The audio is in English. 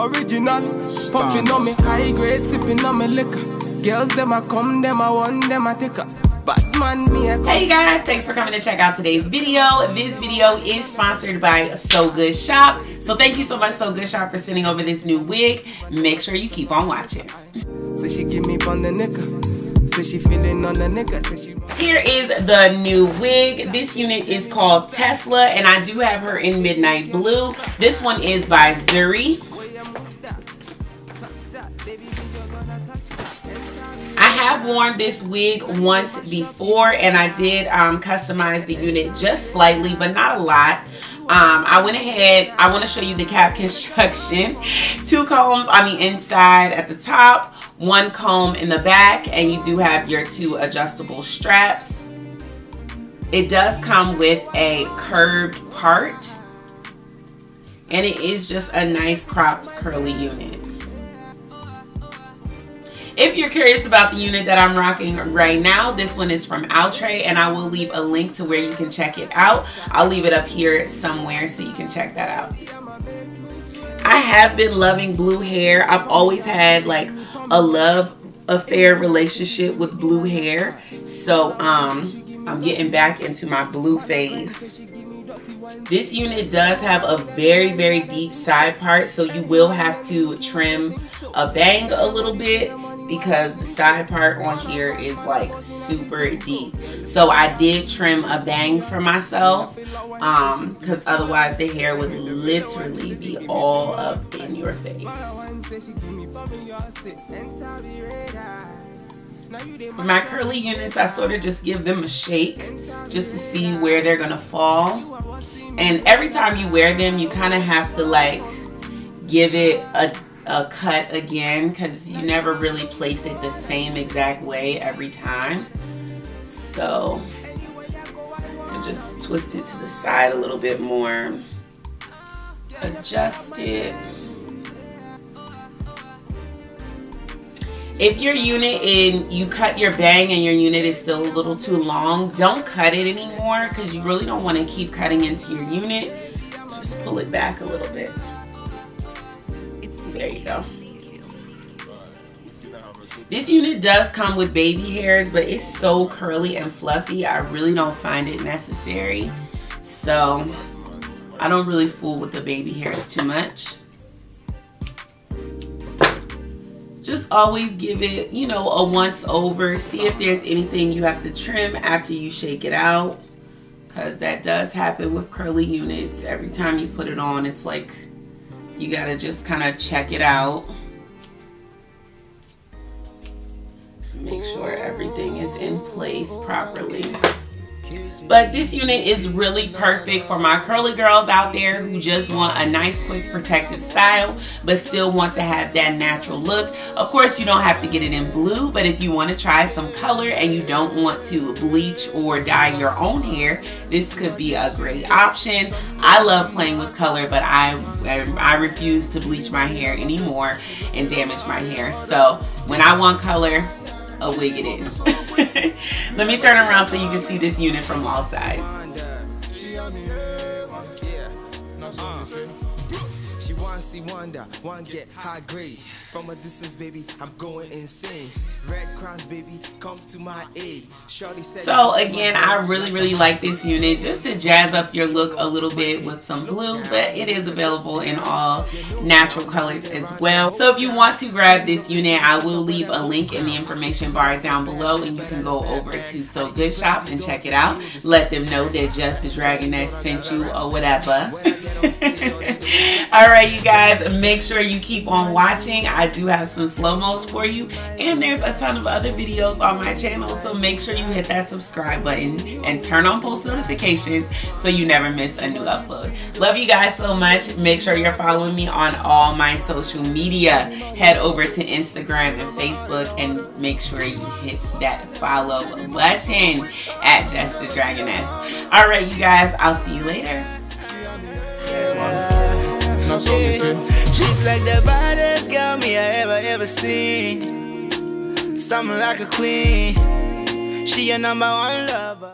Original, puffing on me high grade, sipping on me liquor. Girls them a come, them a want, them a take a Batman me a come. Hey you guys, thanks for coming to check out today's video. This video is sponsored by So Good Shop. So thank you so much, So Good Shop, for sending over this new wig. Make sure you keep on watching. So she give me on the nigga. So she feeling on the nigga. So she... Here is the new wig. This unit is called Tesla, and I do have her in midnight blue. This one is by Zury. I have worn this wig once before, and I did customize the unit just slightly, but not a lot. I went ahead, I want to show you the cap construction. 2 combs on the inside at the top, 1 comb in the back, and you do have your 2 adjustable straps. It does come with a curved part, and it is just a nice cropped curly unit. If you're curious about the unit that I'm rocking right now, this one is from Outre, and I will leave a link to where you can check it out. I'll leave it up here somewhere so you can check that out. I have been loving blue hair. I've always had like a love affair relationship with blue hair. So I'm getting back into my blue phase. This unit does have a very, very deep side part, so you will have to trim a bang a little bit, because the side part on here is like super deep. So I did trim a bang for myself, because otherwise the hair would literally be all up in your face. For my curly units, I sort of just give them a shake just to see where they're gonna fall. And every time you wear them, you kind of have to like give it a cut again, because you never really place it the same exact way every time. So I just twist it to the side a little bit more, adjust it. If your unit you cut your bang and your unit is still a little too long, don't cut it anymore, because you really don't want to keep cutting into your unit. Just pull it back a little bit. There you go. This unit does come with baby hairs, but it's so curly and fluffy, I really don't find it necessary. So I don't really fool with the baby hairs too much. Just always give it, you know, a once over. See if there's anything you have to trim after you shake it out, because that does happen with curly units. Every time you put it on, it's like you gotta just kind of check it out. Make sure everything is in place properly. But this unit is really perfect for my curly girls out there who just want a nice, quick, protective style, but still want to have that natural look. Of course, you don't have to get it in blue, but if you want to try some color and you don't want to bleach or dye your own hair, this could be a great option. I love playing with color, but I refuse to bleach my hair anymore and damage my hair. So when I want color, a wig it is. Let me turn around so you can see this unit from all sides. She wants see wonder, one get high grade. From a distance, baby, I'm going insane. Red Cross, baby, come to my aid. Shorty said. So again, I really like this unit just to jazz up your look a little bit with some blue, but it is available in all natural colors as well. So if you want to grab this unit, I will leave a link in the information bar down below, and you can go over to So Good Shop and check it out. Let them know that JessTheDragoness sent you or whatever. Alright you guys, make sure you keep on watching. I do have some slow-mos for you, and there's a ton of other videos on my channel, so make sure you hit that subscribe button and turn on post notifications so you never miss a new upload. Love you guys so much. Make sure you're following me on all my social media. Head over to Instagram and Facebook and make sure you hit that follow button at JessTheDragoness. Alright you guys, I'll see you later. She's like the baddest girl me I ever seen. Something like a queen. She a #1 lover.